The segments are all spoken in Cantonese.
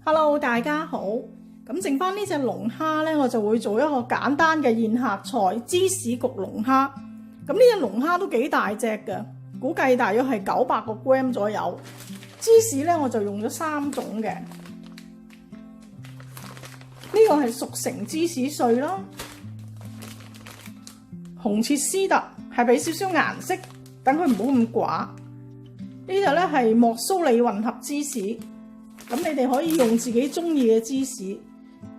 Hello， 大家好。咁剩翻呢隻龍蝦呢，我就會做一個簡單嘅宴客菜——芝士焗龍蝦。咁呢隻龍蝦都幾大隻嘅，估計大約係900個 gram 左右。芝士呢，我就用咗3種嘅。呢個係熟成芝士碎啦，紅切斯特係俾少少顏色，等佢唔好咁寡。呢隻呢係莫蘇里混合芝士，咁你哋可以用自己中意嘅芝士。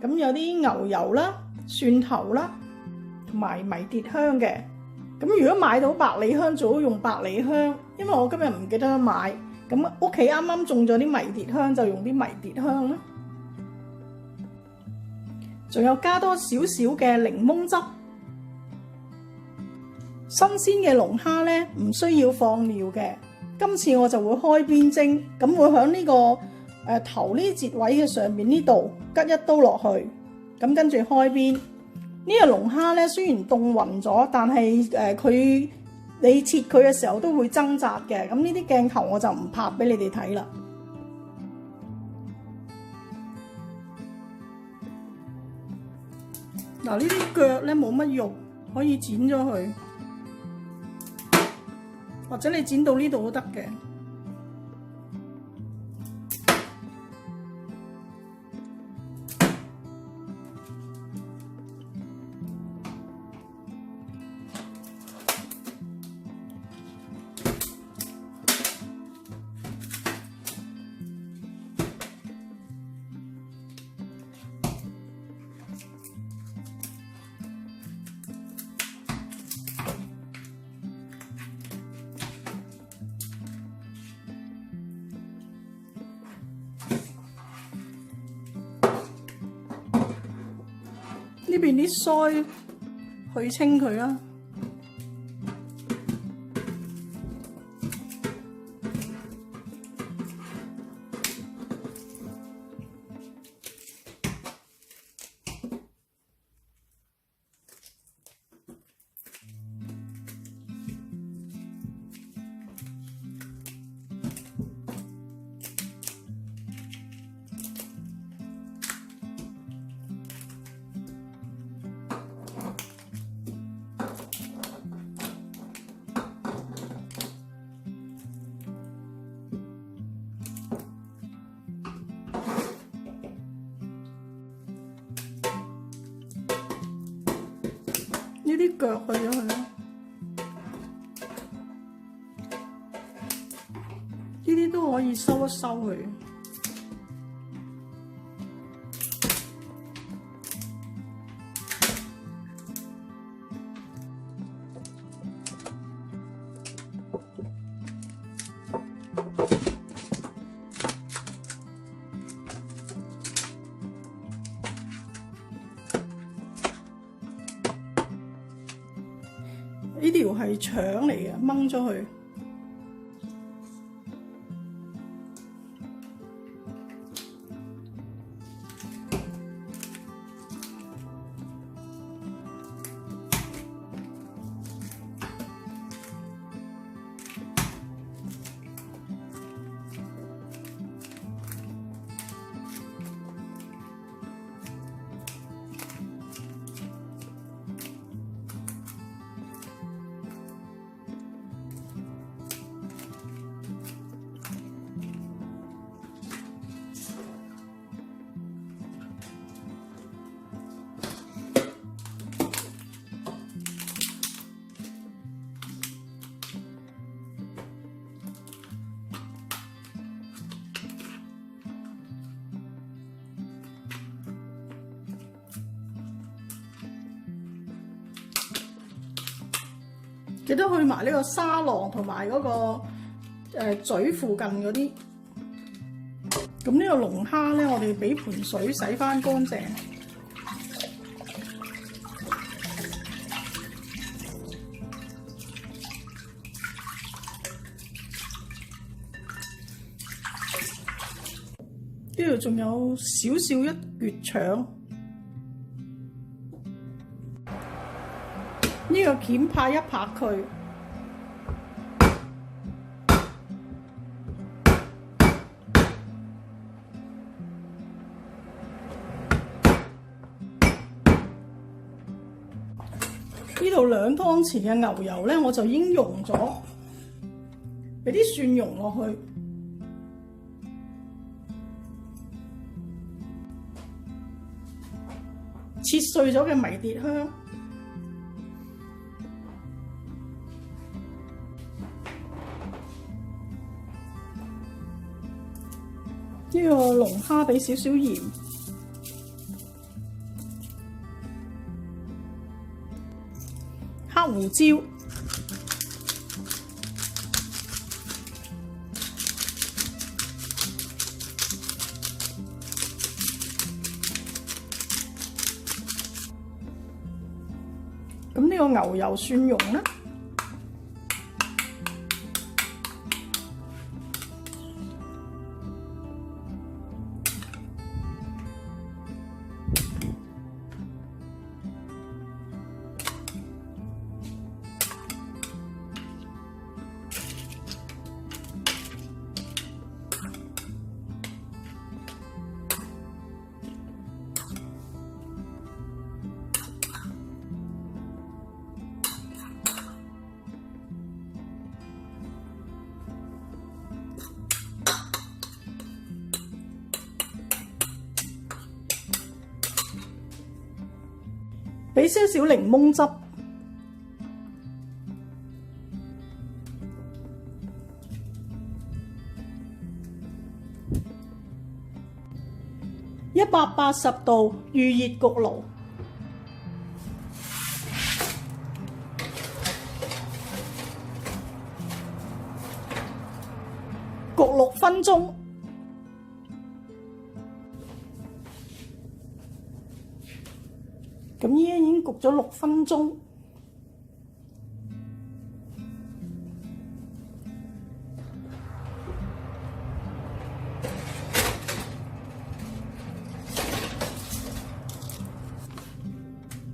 咁有啲牛油啦、蒜頭啦，同埋迷迭香嘅。咁如果買到百里香，最好用百里香，因為我今日唔記得買。咁屋企啱啱種咗啲迷迭香，就用啲迷迭香啦。仲有加多少少嘅檸檬汁。新鮮嘅龍蝦呢，唔需要放料嘅。今次我就會開邊蒸，咁會響呢個頭呢節位嘅上面呢度吉一刀落去，咁跟住開邊。呢個龍蝦咧雖然凍暈咗，但係你切佢嘅時候都會掙扎嘅。咁呢啲鏡頭我就唔拍俾你哋睇啦。嗱，呢啲腳咧冇乜肉，可以剪咗佢，或者你剪到呢度都得嘅。呢邊啲腮去清佢啦。呢啲腳去咗佢啦，呢啲都可以收一收佢。呢條係腸嚟嘅，掹咗佢。記得去埋呢個沙囊同埋嗰個嘴附近嗰啲。咁呢個龍蝦咧，我哋俾盆水洗翻乾淨。呢度仲有少少一橛腸，呢個鉗拍一拍佢。呢度2湯匙嘅牛油咧，我就已經溶咗，俾啲蒜蓉落去，切碎咗嘅迷迭香，呢個龍蝦俾少少鹽。黑胡椒，咁呢個牛油蒜蓉咧，俾少少檸檬汁，180度預熱焗爐，焗6分鐘。咁依家已經焗咗6分鐘，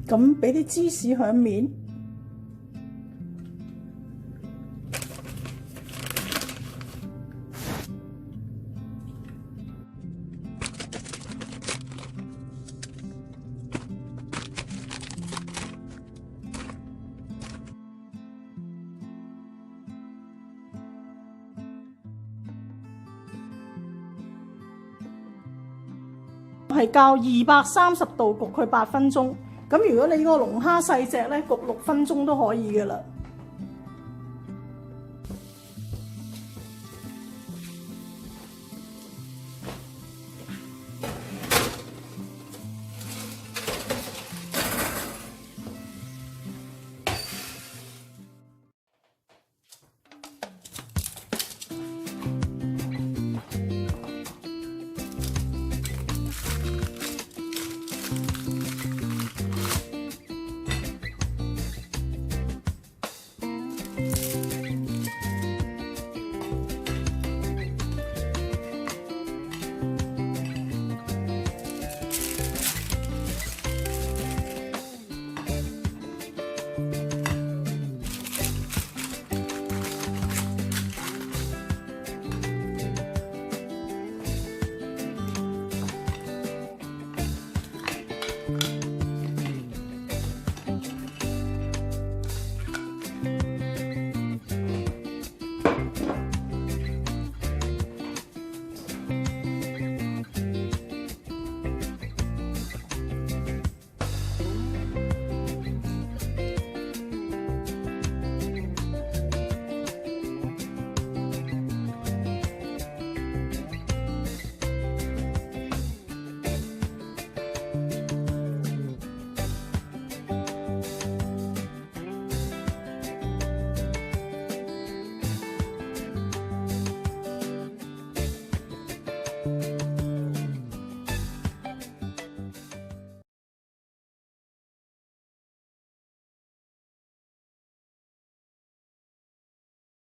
咁俾啲芝士響面。係較230度焗佢8分鐘，咁如果你個龍蝦細隻咧，焗6分鐘都可以嘅啦。